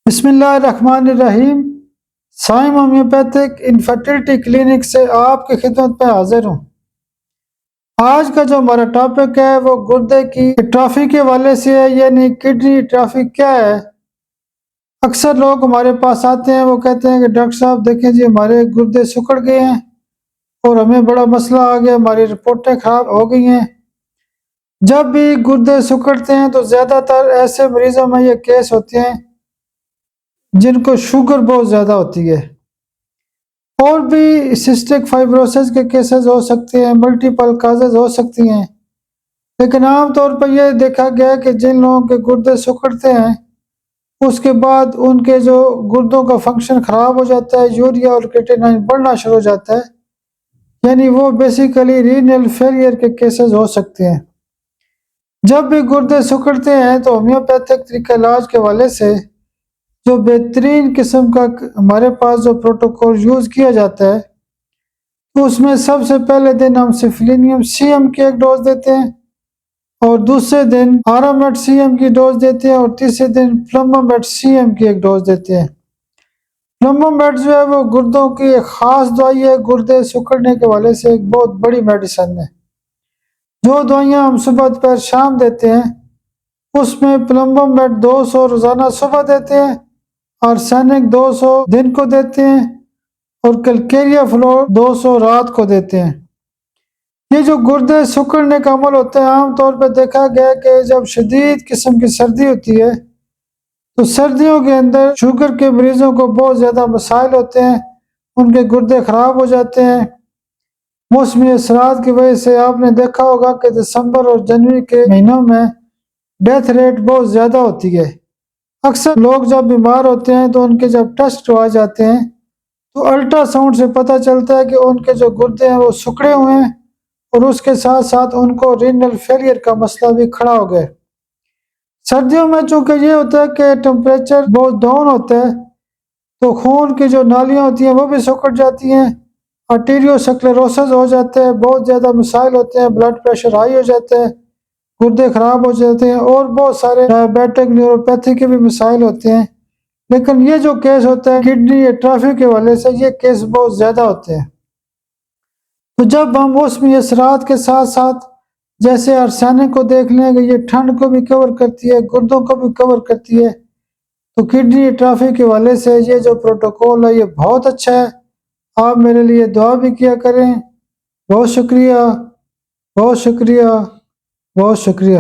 بسم اللہ الرحمن الرحیم۔ سائم ہومیوپیتھک انفرٹیلٹی کلینک سے آپ کی خدمت پہ حاضر ہوں۔ آج کا جو ہمارا ٹاپک ہے وہ گردے کی اٹرافی کے حوالے سے ہے، یعنی کڈنی اٹرافی کیا ہے۔ اکثر لوگ ہمارے پاس آتے ہیں، وہ کہتے ہیں کہ ڈاکٹر صاحب دیکھیں جی ہمارے گردے سکڑ گئے ہیں اور ہمیں بڑا مسئلہ آ گیا، ہماری رپورٹیں خراب ہو گئی ہیں۔ جب بھی گردے سکڑتے ہیں تو زیادہ تر ایسے مریضوں میں یہ کیس ہوتے ہیں جن کو شوگر بہت زیادہ ہوتی ہے، اور بھی سسٹک فائبروسس کے کیسز ہو سکتے ہیں، ملٹیپل کازز ہو سکتی ہیں، لیکن عام طور پر یہ دیکھا گیا ہے کہ جن لوگوں کے گردے سکڑتے ہیں اس کے بعد ان کے جو گردوں کا فنکشن خراب ہو جاتا ہے، یوریا اور کریٹینائن بڑھنا شروع ہو جاتا ہے، یعنی وہ بیسیکلی رینل فیلئر کے کیسز ہو سکتے ہیں۔ جب بھی گردے سکڑتے ہیں تو ہومیوپیتھک طریقہ علاج کے حوالے سے جو بہترین قسم کا ہمارے پاس جو پروٹوکول یوز کیا جاتا ہے، تو اس میں سب سے پہلے دن ہم سفلینیم سی ایم کی ایک ڈوز دیتے ہیں، اور دوسرے دن آرامٹ سی ایم کی ڈوز دیتے ہیں، اور تیسرے دن پلمبومیٹ سی ایم کی ایک ڈوز دیتے ہیں۔ پلمبومیٹ جو ہے وہ گردوں کی ایک خاص دوائی ہے، گردے سکڑنے کے حوالے سے ایک بہت بڑی میڈیسن ہے۔ جو دوائیاں ہم صبح دوپہر شام دیتے ہیں اس میں پلمبومیٹ 200 روزانہ صبح دیتے ہیں، آرسینک 200 دن کو دیتے ہیں، اور کیلکیریا فلور 200 رات کو دیتے ہیں۔ یہ جو گردے سکڑنے کا عمل ہوتا ہے، عام طور پہ دیکھا گیا کہ جب شدید قسم کی سردی ہوتی ہے تو سردیوں کے اندر شوگر کے مریضوں کو بہت زیادہ مسائل ہوتے ہیں، ان کے گردے خراب ہو جاتے ہیں۔ موسمی اثرات کی وجہ سے آپ نے دیکھا ہوگا کہ دسمبر اور جنوری کے مہینوں میں ڈیتھ ریٹ بہت زیادہ ہوتی ہے۔ اکثر لوگ جب بیمار ہوتے ہیں تو ان کے جب ٹیسٹ کروائے جاتے ہیں تو الٹرا ساؤنڈ سے پتہ چلتا ہے کہ ان کے جو گردے ہیں وہ سکڑے ہوئے ہیں، اور اس کے ساتھ ساتھ ان کو رینل فیلئر کا مسئلہ بھی کھڑا ہو گیا۔ سردیوں میں چونکہ یہ ہوتا ہے کہ ٹمپریچر بہت ڈاؤن ہوتا ہے تو خون کی جو نالیاں ہوتی ہیں وہ بھی سکڑ جاتی ہیں، آرٹیریو سکلیروسس ہو جاتے ہیں، بہت زیادہ مسائل ہوتے ہیں، بلڈ پریشر ہائی ہو جاتا ہے، گردے خراب ہو جاتے ہیں، اور بہت سارے ڈائبیٹک نیوروپیتھی کے بھی مسائل ہوتے ہیں۔ لیکن یہ جو کیس ہوتا ہے کڈنی اٹرافی کے حوالے سے، یہ کیس بہت زیادہ ہوتے ہیں۔ تو جب ہم موسمی اثرات کے ساتھ ساتھ جیسے آرسینک کو دیکھ لیں کہ یہ ٹھنڈ کو بھی کور کرتی ہے، گردوں کو بھی کور کرتی ہے، تو کڈنی اٹرافی کے حوالے سے یہ جو پروٹوکول ہے یہ بہت اچھا ہے۔ آپ میرے لیے دعا بھی کیا کریں۔ بہت شکریہ، بہت شکریہ، بہت شکریہ۔